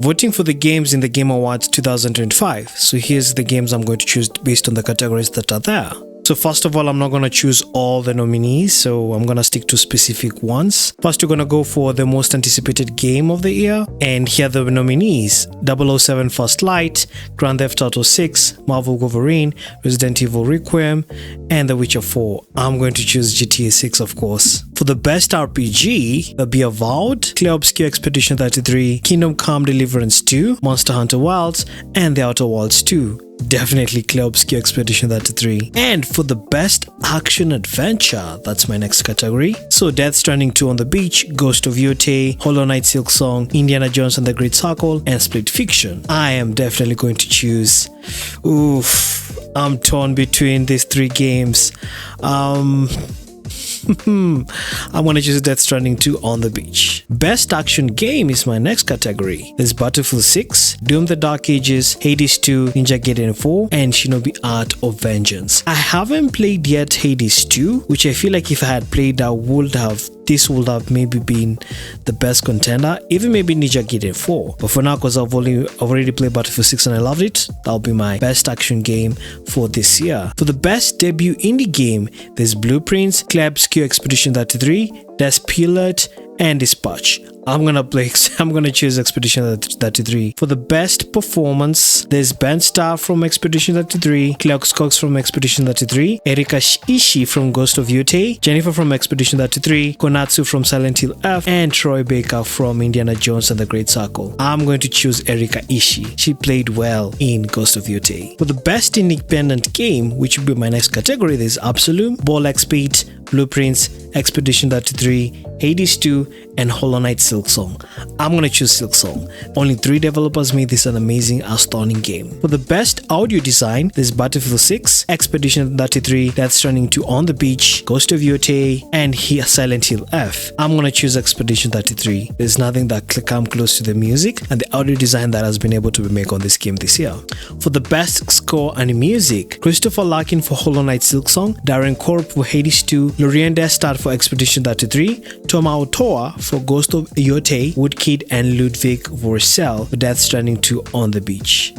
voting for the games in the Game Awards 2025. So here's the games I'm going to choose based on the categories that are there. So first of all, I'm not going to choose all the nominees, so I'm going to stick to specific ones. First, we're going to go for the most anticipated game of the year, and here are the nominees: 007 First Light, Grand Theft Auto 6, Marvel Wolverine, Resident Evil Requiem, and The Witcher 4. I'm going to choose GTA 6, of course. For the best RPG, there'll be Avowed, Clear Obscure Expedition 33, Kingdom Come Deliverance 2, Monster Hunter Wilds, and The Outer Worlds 2. Definitely Clear Obscure Expedition 33. And for the best action adventure, that's my next category. So Death Stranding 2 on the Beach, Ghost of Yotei, Hollow Knight Silk Song, Indiana Jones and the Great Circle, and Split Fiction. I am definitely going to choose. I'm torn between these three games. I'm gonna choose Death Stranding 2 on the Beach. Best action game is my next category. There's Battlefield 6, Doom the Dark Ages, Hades 2, Ninja Gaiden 4, and Shinobi Art of Vengeance. I haven't played yet Hades 2, which I feel like if I had played, this would have maybe been the best contender, even maybe Ninja Gaiden 4. But for now, because I've already played Battlefield 6 and I loved it, that'll be my best action game for this year. For the best debut indie game, there's Blueprints, Clear Obscure Expedition 33, There's Pilot, and Dispatch. I'm gonna choose Expedition 33. For the best performance, there's Ben Starr from Expedition 33, Cleox Cox from Expedition 33, Erika Ishii from Ghost of Yotei, Jennifer from Expedition 33, Konatsu from Silent Hill F, and Troy Baker from Indiana Jones and the Great Circle. I'm going to choose Erika Ishii. She played well in Ghost of Yotei. For the best independent game, which will be my next category, there's Absolute, Ball X-Beat, Blueprints, Expedition 33, Hades 2, and Hollow Knight Silk Song. I'm gonna choose Silk Song. Only 3 developers made this an amazing, astounding game. For the best audio design, there's Battlefield 6, Expedition 33, Death Stranding 2 on the Beach, Ghost of Yotei, and Silent Hill F. I'm gonna choose Expedition 33. There's nothing that come close to the music and the audio design that has been able to be made on this game this year. For the best score and music, Christopher Larkin for Hollow Knight Silk Song, Darren Korb for Hades 2, Lorien Destad for Expedition 33, Toma Otoa for Ghost of Yotei, Woodkid, and Ludwig Vorsell for Death Stranding 2 on the Beach.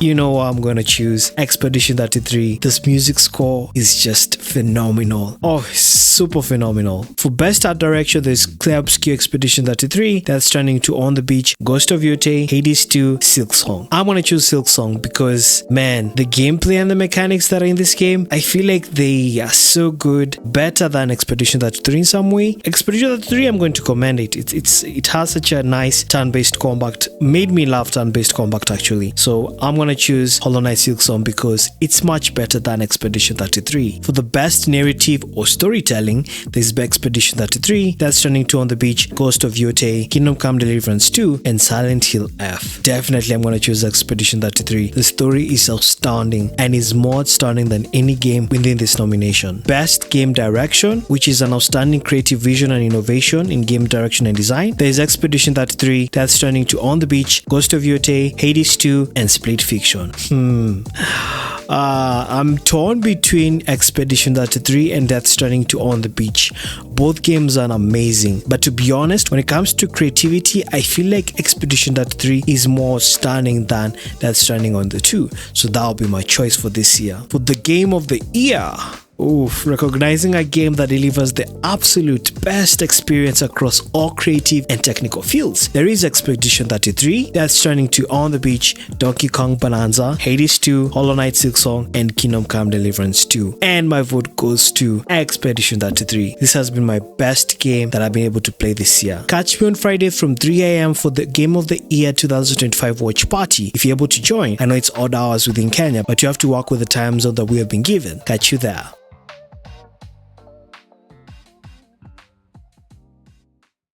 You know what I'm gonna choose? Expedition 33. This music score is just phenomenal. Oh, super phenomenal. For best art direction, there's Clear Obscure Expedition 33, Death Stranding 2 on the Beach, Ghost of Yotei, Hades 2, Silk Song. I'm gonna choose Silk Song because, man, the gameplay and the mechanics that are in this game, I feel like they are so good, better than Expedition 33 in some way. Expedition 33, I'm going to commend it. It has such a nice turn-based combat. Made me love turn-based combat actually. So I'm gonna choose Hollow Knight Silk Song because it's much better than Expedition 33. For the best narrative or storytelling, there's Expedition 33, Death Stranding 2 on the Beach, Ghost of Yotei, Kingdom Come Deliverance 2, and Silent Hill F. Definitely I'm gonna choose Expedition 33. The story is outstanding and is more outstanding than any game within this nomination. Best game direction, which is an outstanding creative vision and innovation in game direction and design, there is Expedition 33, Death Stranding 2 on the Beach, Ghost of Yotei, Hades 2, and Split Fiction. I'm torn between Expedition 33 and Death Stranding 2 on the Beach. Both games are amazing, but to be honest, when it comes to creativity, I feel like Expedition 33 is more stunning than Death Stranding on the 2. So that'll be my choice for this year. For the game of the year, recognizing a game that delivers the absolute best experience across all creative and technical fields. There is Expedition 33, Death Stranding 2 on the Beach, Donkey Kong Bonanza, Hades 2, Hollow Knight Silk Song, and Kingdom Come Deliverance 2. And my vote goes to Expedition 33. This has been my best game that I've been able to play this year. Catch me on Friday from 3 a.m. for the Game of the Year 2025 watch party. If you're able to join, I know it's odd hours within Kenya, but you have to work with the time zone that we have been given. Catch you there.